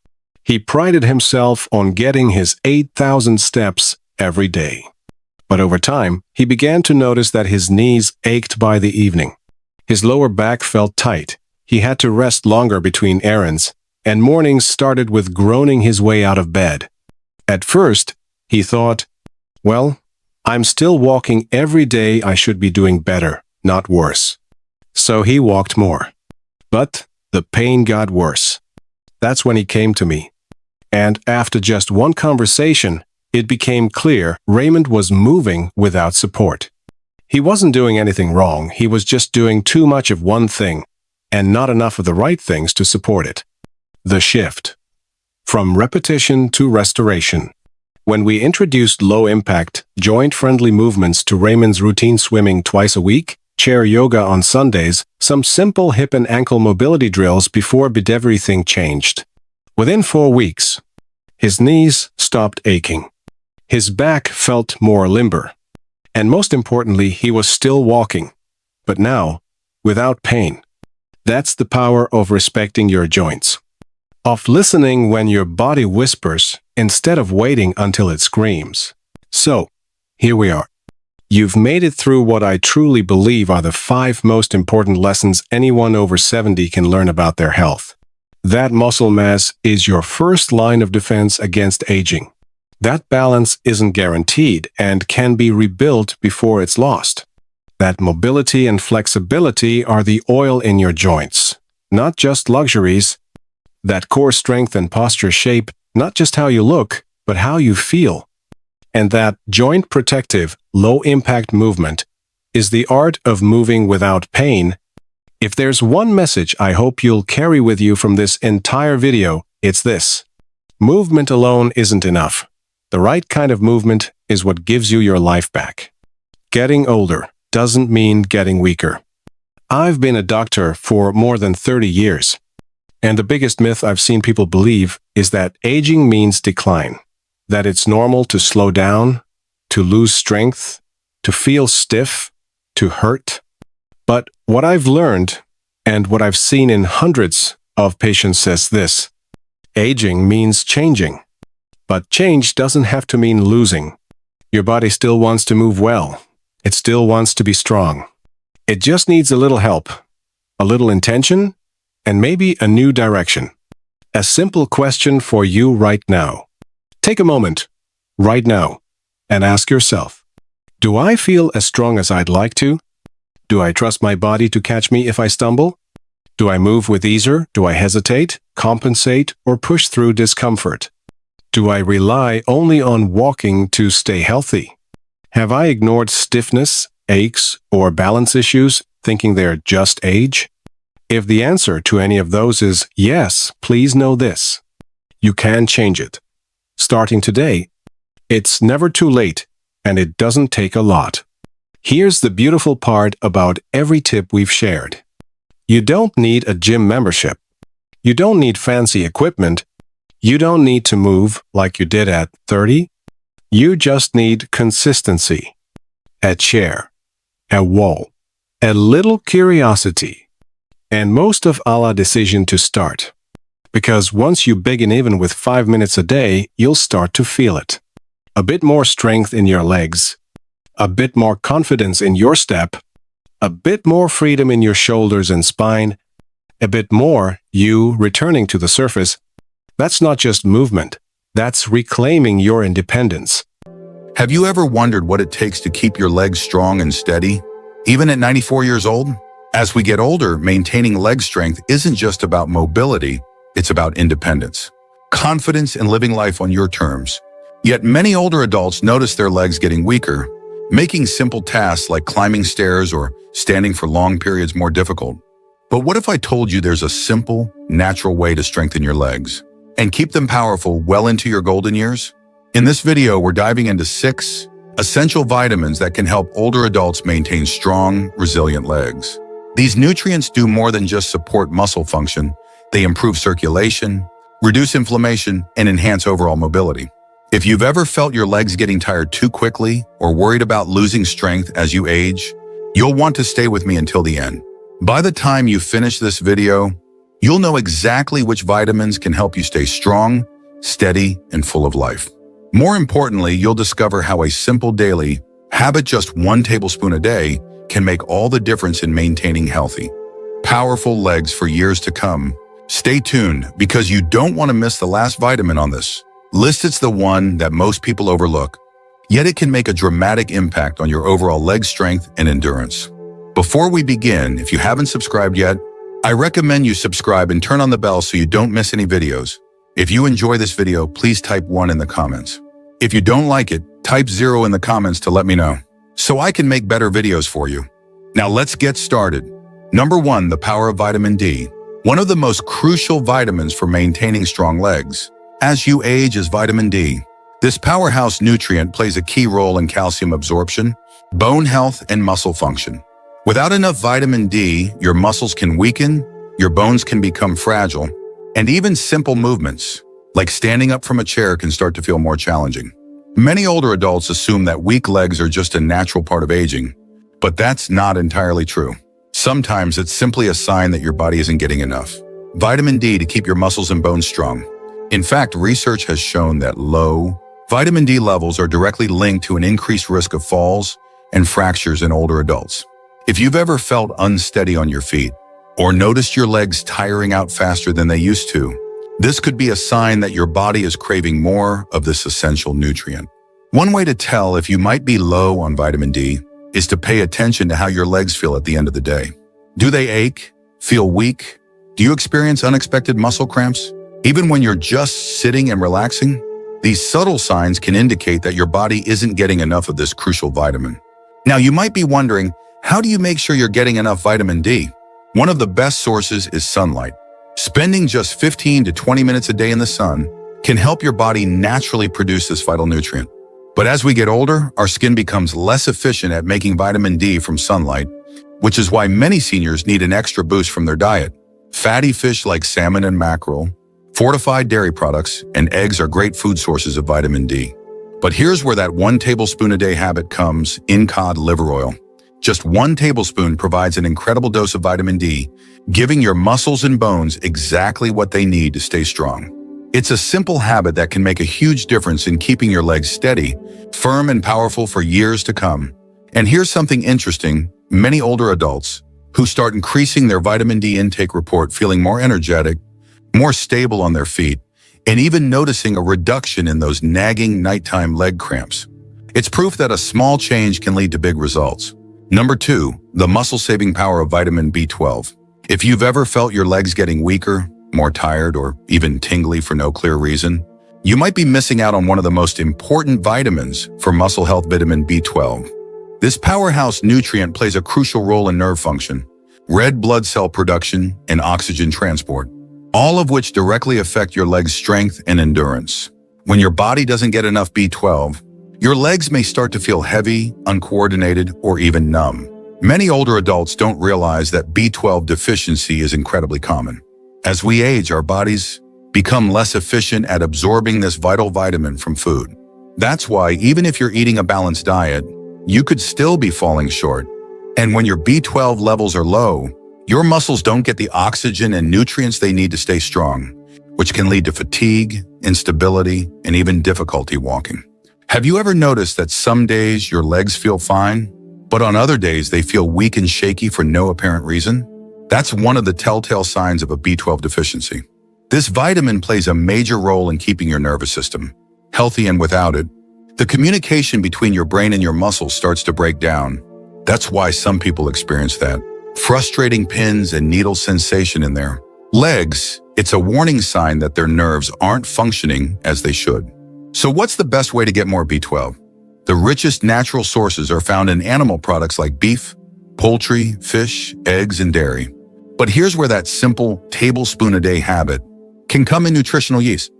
He prided himself on getting his 8,000 steps every day. But over time, he began to notice that his knees ached by the evening. His lower back felt tight. He had to rest longer between errands, and mornings started with groaning his way out of bed. At first, he thought, well, I'm still walking every day. I should be doing better, not worse. So he walked more. But the pain got worse. That's when he came to me. And after just one conversation, it became clear Raymond was moving without support. He wasn't doing anything wrong. He was just doing too much of one thing and not enough of the right things to support it. The shift. From repetition to restoration. When we introduced low-impact, joint-friendly movements to Raymond's routine: swimming twice a week, chair yoga on Sundays, some simple hip and ankle mobility drills before bed, everything changed. Within 4 weeks, his knees stopped aching. His back felt more limber. And most importantly, he was still walking. But now, without pain. That's the power of respecting your joints. Of listening when your body whispers instead of waiting until it screams. So, here we are. You've made it through what I truly believe are the 5 most important lessons anyone over 70 can learn about their health. That muscle mass is your first line of defense against aging. That balance isn't guaranteed and can be rebuilt before it's lost. That mobility and flexibility are the oil in your joints, not just luxuries. That core strength and posture shape not just how you look, but how you feel. And that joint protective, low-impact movement is the art of moving without pain. If there's one message I hope you'll carry with you from this entire video, it's this. Movement alone isn't enough. The right kind of movement is what gives you your life back. Getting older doesn't mean getting weaker. I've been a doctor for more than 30 years. And the biggest myth I've seen people believe is that aging means decline, that it's normal to slow down, to lose strength, to feel stiff, to hurt. But what I've learned, and what I've seen in hundreds of patients, says this: aging means changing. But change doesn't have to mean losing. Your body still wants to move well. It still wants to be strong. It just needs a little help, a little intention, and maybe a new direction. A simple question for you right now. Take a moment, right now, and ask yourself, do I feel as strong as I'd like to? Do I trust my body to catch me if I stumble? Do I move with ease? Do I hesitate, compensate, or push through discomfort? Do I rely only on walking to stay healthy? Have I ignored stiffness, aches, or balance issues, thinking they're just age? If the answer to any of those is yes, please know this. You can change it. Starting today, it's never too late, and it doesn't take a lot. Here's the beautiful part about every tip we've shared. You don't need a gym membership. You don't need fancy equipment. You don't need to move like you did at 30. You just need consistency. A chair, a wall, a little curiosity, and most of all, a decision to start. Because once you begin even with 5 minutes a day, you'll start to feel it. A bit more strength in your legs, a bit more confidence in your step, a bit more freedom in your shoulders and spine, a bit more you returning to the surface. That's not just movement, that's reclaiming your independence. Have you ever wondered what it takes to keep your legs strong and steady, even at 94 years old? As we get older, maintaining leg strength isn't just about mobility, it's about independence. Confidence in living life on your terms. Yet many older adults notice their legs getting weaker, making simple tasks like climbing stairs or standing for long periods more difficult. But what if I told you there's a simple, natural way to strengthen your legs and keep them powerful well into your golden years? In this video, we're diving into 6 essential vitamins that can help older adults maintain strong, resilient legs. These nutrients do more than just support muscle function. They improve circulation, reduce inflammation, and enhance overall mobility. If you've ever felt your legs getting tired too quickly or worried about losing strength as you age, you'll want to stay with me until the end. By the time you finish this video, you'll know exactly which vitamins can help you stay strong, steady, and full of life. More importantly, you'll discover how a simple daily habit, just 1 tablespoon a day, can make all the difference in maintaining healthy, powerful legs for years to come. Stay tuned, because you don't want to miss the last vitamin on this list. It's the one that most people overlook, yet it can make a dramatic impact on your overall leg strength and endurance. Before we begin, if you haven't subscribed yet, I recommend you subscribe and turn on the bell so you don't miss any videos. If you enjoy this video, please type 1 in the comments. If you don't like it, type 0 in the comments to let me know, so I can make better videos for you. Now let's get started. Number 1, the power of vitamin D. One of the most crucial vitamins for maintaining strong legs as you age is vitamin D. This powerhouse nutrient plays a key role in calcium absorption, bone health, and muscle function. Without enough vitamin D, your muscles can weaken, your bones can become fragile, and even simple movements, like standing up from a chair, can start to feel more challenging. Many older adults assume that weak legs are just a natural part of aging, but that's not entirely true. Sometimes it's simply a sign that your body isn't getting enough vitamin D to keep your muscles and bones strong. In fact, research has shown that low vitamin D levels are directly linked to an increased risk of falls and fractures in older adults. If you've ever felt unsteady on your feet or noticed your legs tiring out faster than they used to, this could be a sign that your body is craving more of this essential nutrient. One way to tell if you might be low on vitamin D is to pay attention to how your legs feel at the end of the day. Do they ache? Feel weak? Do you experience unexpected muscle cramps? Even when you're just sitting and relaxing? These subtle signs can indicate that your body isn't getting enough of this crucial vitamin. Now, you might be wondering, how do you make sure you're getting enough vitamin D? One of the best sources is sunlight. Spending just 15 to 20 minutes a day in the sun can help your body naturally produce this vital nutrient. But as we get older, our skin becomes less efficient at making vitamin D from sunlight, which is why many seniors need an extra boost from their diet. Fatty fish like salmon and mackerel, fortified dairy products, and eggs are great food sources of vitamin D. But here's where that 1 tablespoon a day habit comes in: cod liver oil. Just 1 tablespoon provides an incredible dose of vitamin D, giving your muscles and bones exactly what they need to stay strong. It's a simple habit that can make a huge difference in keeping your legs steady, firm, and powerful for years to come. And here's something interesting: many older adults who start increasing their vitamin D intake report feeling more energetic, more stable on their feet, and even noticing a reduction in those nagging nighttime leg cramps. It's proof that a small change can lead to big results. Number 2, the muscle-saving power of vitamin B12. If you've ever felt your legs getting weaker, more tired, or even tingly for no clear reason, you might be missing out on one of the most important vitamins for muscle health: vitamin B12. This powerhouse nutrient plays a crucial role in nerve function, red blood cell production, and oxygen transport, all of which directly affect your leg's strength and endurance. When your body doesn't get enough B12, your legs may start to feel heavy, uncoordinated, or even numb. Many older adults don't realize that B12 deficiency is incredibly common. As we age, our bodies become less efficient at absorbing this vital vitamin from food. That's why, even if you're eating a balanced diet, you could still be falling short. And when your B12 levels are low, your muscles don't get the oxygen and nutrients they need to stay strong, which can lead to fatigue, instability, and even difficulty walking. Have you ever noticed that some days your legs feel fine, but on other days they feel weak and shaky for no apparent reason? That's one of the telltale signs of a B12 deficiency. This vitamin plays a major role in keeping your nervous system healthy, and without it, the communication between your brain and your muscles starts to break down. That's why some people experience that frustrating pins and needle sensation in their legs. It's a warning sign that their nerves aren't functioning as they should. So what's the best way to get more B12? The richest natural sources are found in animal products like beef, poultry, fish, eggs, and dairy. But here's where that simple tablespoon-a-day habit can come in: nutritional yeast.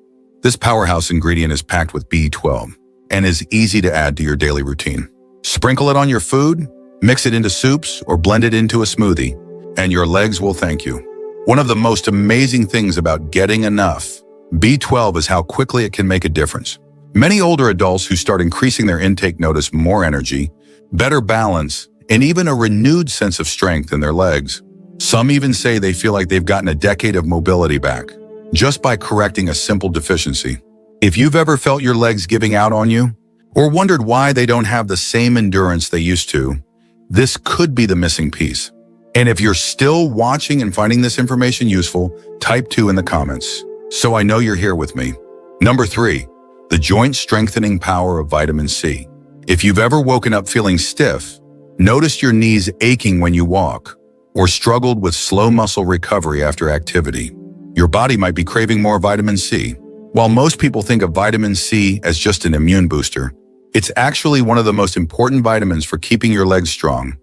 This powerhouse ingredient is packed with B12 and is easy to add to your daily routine. Sprinkle it on your food, mix it into soups, or blend it into a smoothie, and your legs will thank you. One of the most amazing things about getting enough B12 is how quickly it can make a difference. Many older adults who start increasing their intake notice more energy, better balance, and even a renewed sense of strength in their legs. Some even say they feel like they've gotten a decade of mobility back just by correcting a simple deficiency. If you've ever felt your legs giving out on you, or wondered why they don't have the same endurance they used to, this could be the missing piece. And if you're still watching and finding this information useful, type 2 in the comments, so I know you're here with me. Number 3, the joint strengthening power of vitamin C. If you've ever woken up feeling stiff, noticed your knees aching when you walk, or struggled with slow muscle recovery after activity, your body might be craving more vitamin C. While most people think of vitamin C as just an immune booster, it's actually one of the most important vitamins for keeping your legs strong,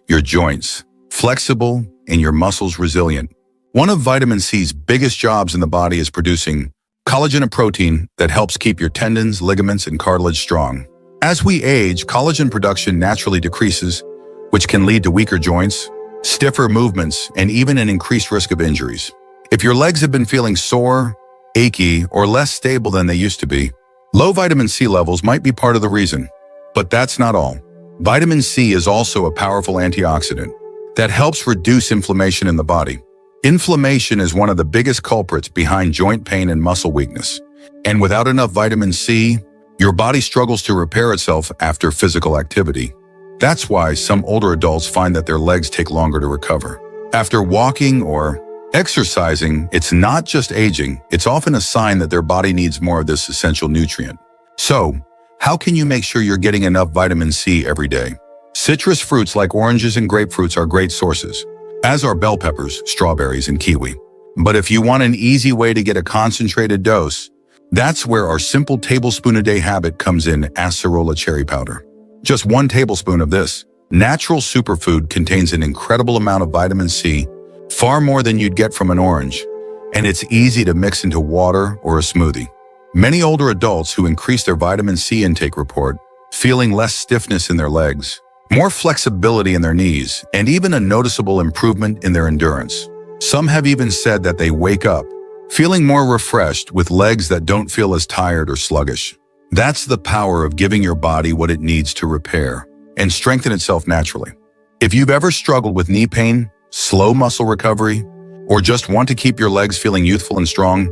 your joints flexible, and your muscles resilient. One of vitamin C's biggest jobs in the body is producing collagen, a protein that helps keep your tendons, ligaments, and cartilage strong. As we age, collagen production naturally decreases, which can lead to weaker joints, stiffer movements, and even an increased risk of injuries. If your legs have been feeling sore, achy, or less stable than they used to be, low vitamin C levels might be part of the reason. But that's not all. Vitamin C is also a powerful antioxidant that helps reduce inflammation in the body. Inflammation is one of the biggest culprits behind joint pain and muscle weakness. And without enough vitamin C, your body struggles to repair itself after physical activity. That's why some older adults find that their legs take longer to recover. After walking or exercising, it's not just aging, it's often a sign that their body needs more of this essential nutrient. So, how can you make sure you're getting enough vitamin C every day? Citrus fruits like oranges and grapefruits are great sources, as are bell peppers, strawberries, and kiwi. But if you want an easy way to get a concentrated dose, that's where our simple tablespoon-a-day habit comes in: acerola cherry powder. Just 1 tablespoon of this natural superfood contains an incredible amount of vitamin C, far more than you'd get from an orange, and it's easy to mix into water or a smoothie. Many older adults who increase their vitamin C intake report feeling less stiffness in their legs, more flexibility in their knees, and even a noticeable improvement in their endurance. Some have even said that they wake up feeling more refreshed with legs that don't feel as tired or sluggish. That's the power of giving your body what it needs to repair and strengthen itself naturally. If you've ever struggled with knee pain, slow muscle recovery, or just want to keep your legs feeling youthful and strong,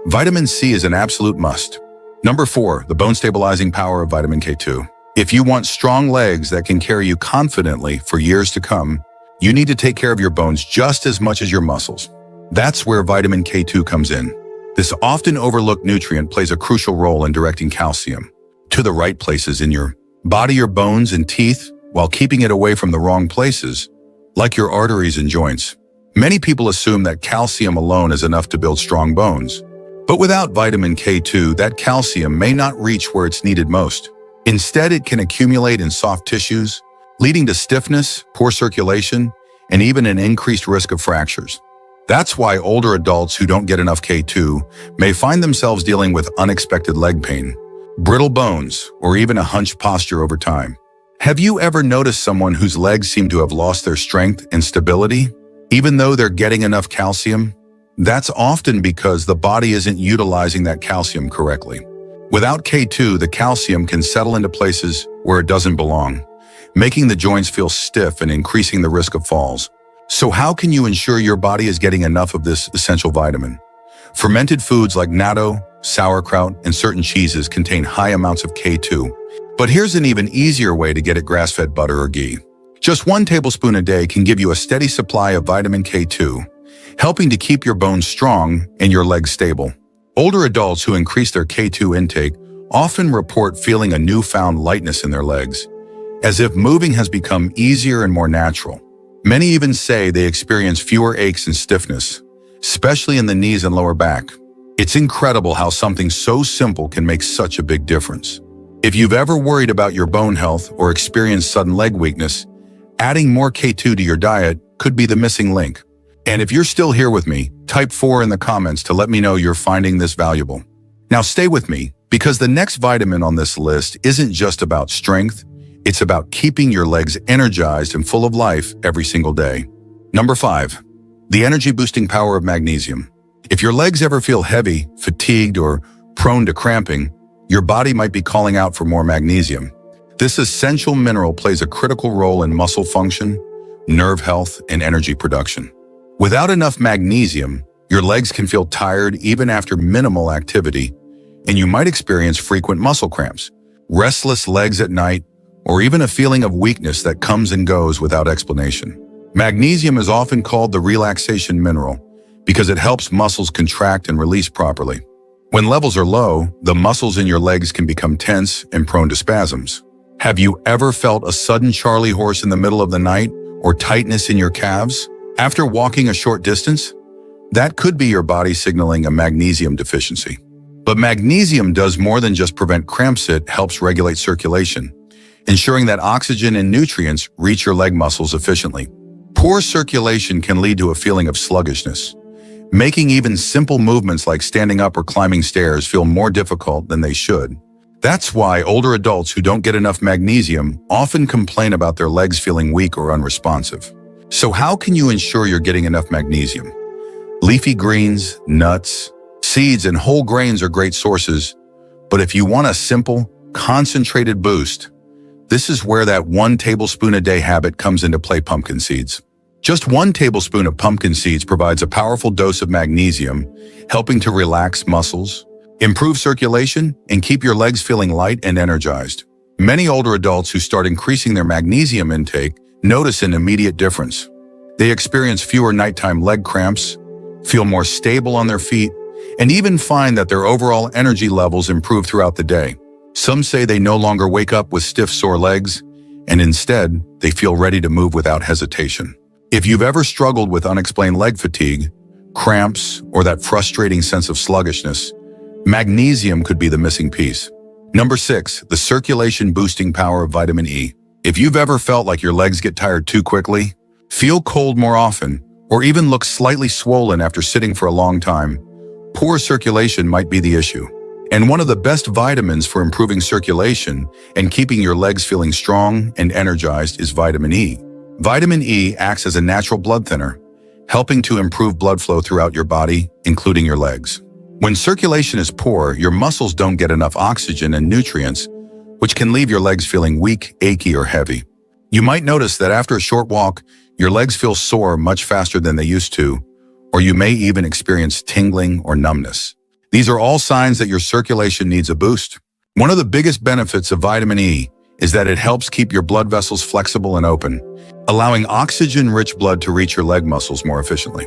vitamin C is an absolute must. Number 4, the bone-stabilizing power of vitamin K2. If you want strong legs that can carry you confidently for years to come, you need to take care of your bones just as much as your muscles. That's where vitamin K2 comes in. This often overlooked nutrient plays a crucial role in directing calcium to the right places in your body, your bones and teeth, while keeping it away from the wrong places, like your arteries and joints. Many people assume that calcium alone is enough to build strong bones. But without vitamin K2, that calcium may not reach where it's needed most. Instead, it can accumulate in soft tissues, leading to stiffness, poor circulation, and even an increased risk of fractures. That's why older adults who don't get enough K2 may find themselves dealing with unexpected leg pain, brittle bones, or even a hunched posture over time. Have you ever noticed someone whose legs seem to have lost their strength and stability, even though they're getting enough calcium? That's often because the body isn't utilizing that calcium correctly. Without K2, the calcium can settle into places where it doesn't belong, making the joints feel stiff and increasing the risk of falls. So how can you ensure your body is getting enough of this essential vitamin? Fermented foods like natto, sauerkraut, and certain cheeses contain high amounts of K2. But here's an even easier way to get it: grass-fed butter or ghee. Just 1 tablespoon a day can give you a steady supply of vitamin K2, helping to keep your bones strong and your legs stable. Older adults who increase their K2 intake often report feeling a newfound lightness in their legs, as if moving has become easier and more natural. Many even say they experience fewer aches and stiffness, especially in the knees and lower back. It's incredible how something so simple can make such a big difference. If you've ever worried about your bone health or experienced sudden leg weakness, adding more K2 to your diet could be the missing link. And if you're still here with me, type 4 in the comments to let me know you're finding this valuable. Now stay with me, because the next vitamin on this list isn't just about strength, it's about keeping your legs energized and full of life every single day. Number 5, the energy-boosting power of magnesium. If your legs ever feel heavy, fatigued, or prone to cramping, your body might be calling out for more magnesium. This essential mineral plays a critical role in muscle function, nerve health, and energy production. Without enough magnesium, your legs can feel tired even after minimal activity, and you might experience frequent muscle cramps, restless legs at night, or even a feeling of weakness that comes and goes without explanation. Magnesium is often called the relaxation mineral because it helps muscles contract and release properly. When levels are low, the muscles in your legs can become tense and prone to spasms. Have you ever felt a sudden Charlie horse in the middle of the night or tightness in your calves after walking a short distance? That could be your body signaling a magnesium deficiency. But magnesium does more than just prevent cramps. It helps regulate circulation, ensuring that oxygen and nutrients reach your leg muscles efficiently. Poor circulation can lead to a feeling of sluggishness, making even simple movements like standing up or climbing stairs feel more difficult than they should. That's why older adults who don't get enough magnesium often complain about their legs feeling weak or unresponsive. So how can you ensure you're getting enough magnesium? Leafy greens, nuts, seeds, and whole grains are great sources, but if you want a simple, concentrated boost, this is where that 1 tablespoon a day habit comes into play: pumpkin seeds. Just 1 tablespoon of pumpkin seeds provides a powerful dose of magnesium, helping to relax muscles, improve circulation, and keep your legs feeling light and energized. Many older adults who start increasing their magnesium intake notice an immediate difference. They experience fewer nighttime leg cramps, feel more stable on their feet, and even find that their overall energy levels improve throughout the day. Some say they no longer wake up with stiff, sore legs, and instead, they feel ready to move without hesitation. If you've ever struggled with unexplained leg fatigue, cramps, or that frustrating sense of sluggishness, magnesium could be the missing piece. Number 6, the circulation boosting power of vitamin E. If you've ever felt like your legs get tired too quickly, feel cold more often, or even look slightly swollen after sitting for a long time, poor circulation might be the issue. And one of the best vitamins for improving circulation and keeping your legs feeling strong and energized is vitamin E. Vitamin E acts as a natural blood thinner, helping to improve blood flow throughout your body, including your legs. When circulation is poor, your muscles don't get enough oxygen and nutrients, which can leave your legs feeling weak, achy, or heavy. You might notice that after a short walk, your legs feel sore much faster than they used to, or you may even experience tingling or numbness. These are all signs that your circulation needs a boost. One of the biggest benefits of vitamin E is that it helps keep your blood vessels flexible and open, allowing oxygen-rich blood to reach your leg muscles more efficiently.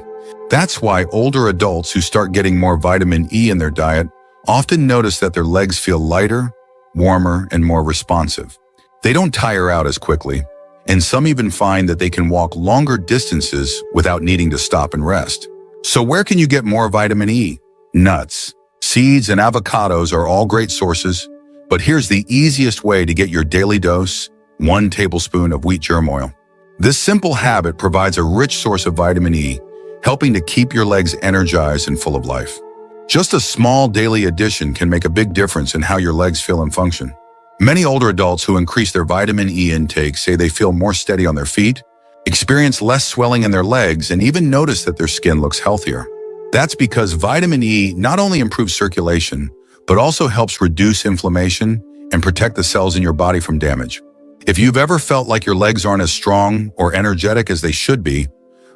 That's why older adults who start getting more vitamin E in their diet often notice that their legs feel lighter, warmer, and more responsive. They don't tire out as quickly, and some even find that they can walk longer distances without needing to stop and rest. So where can you get more vitamin E? Nuts, seeds, and avocados are all great sources, but here's the easiest way to get your daily dose: 1 tablespoon of wheat germ oil. This simple habit provides a rich source of vitamin E, helping to keep your legs energized and full of life. Just a small daily addition can make a big difference in how your legs feel and function. Many older adults who increase their vitamin E intake say they feel more steady on their feet, experience less swelling in their legs, and even notice that their skin looks healthier. That's because vitamin E not only improves circulation, but also helps reduce inflammation and protect the cells in your body from damage. If you've ever felt like your legs aren't as strong or energetic as they should be,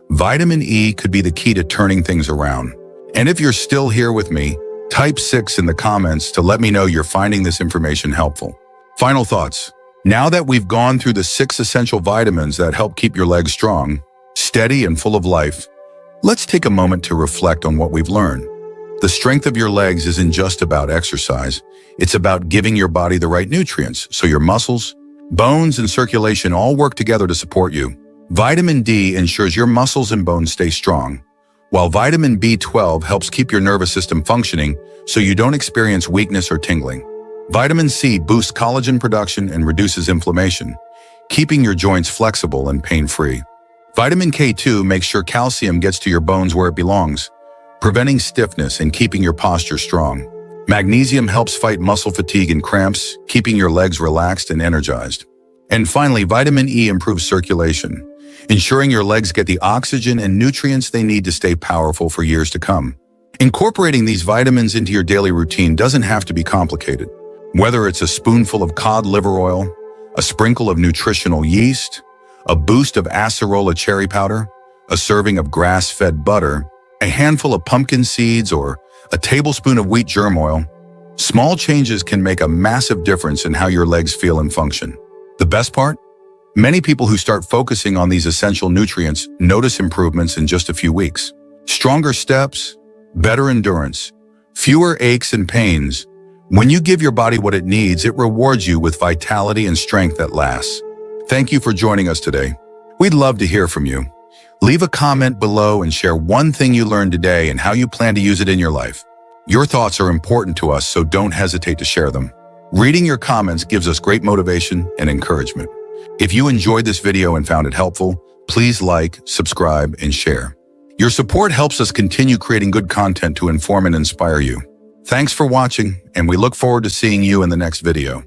vitamin E could be the key to turning things around. And if you're still here with me, type 6 in the comments to let me know you're finding this information helpful. Final thoughts. Now that we've gone through the 6 essential vitamins that help keep your legs strong, steady, and full of life, let's take a moment to reflect on what we've learned. The strength of your legs isn't just about exercise. It's about giving your body the right nutrients so your muscles, bones, and circulation all work together to support you. Vitamin D ensures your muscles and bones stay strong, while vitamin B12 helps keep your nervous system functioning so you don't experience weakness or tingling. Vitamin C boosts collagen production and reduces inflammation, keeping your joints flexible and pain-free. Vitamin K2 makes sure calcium gets to your bones where it belongs, preventing stiffness and keeping your posture strong. Magnesium helps fight muscle fatigue and cramps, keeping your legs relaxed and energized. And finally, vitamin E improves circulation, ensuring your legs get the oxygen and nutrients they need to stay powerful for years to come. Incorporating these vitamins into your daily routine doesn't have to be complicated. Whether it's a spoonful of cod liver oil, a sprinkle of nutritional yeast, a boost of acerola cherry powder, a serving of grass-fed butter, a handful of pumpkin seeds, or a tablespoon of wheat germ oil, Small changes can make a massive difference in how your legs feel and function. The best part? Many people who start focusing on these essential nutrients notice improvements in just a few weeks. Stronger steps, better endurance, fewer aches and pains. When you give your body what it needs, it rewards you with vitality and strength that lasts. Thank you for joining us today. We'd love to hear from you. Leave a comment below and share one thing you learned today and how you plan to use it in your life. Your thoughts are important to us, so don't hesitate to share them. Reading your comments gives us great motivation and encouragement. If you enjoyed this video and found it helpful, please like, subscribe, and share. Your support helps us continue creating good content to inform and inspire you. Thanks for watching, and we look forward to seeing you in the next video.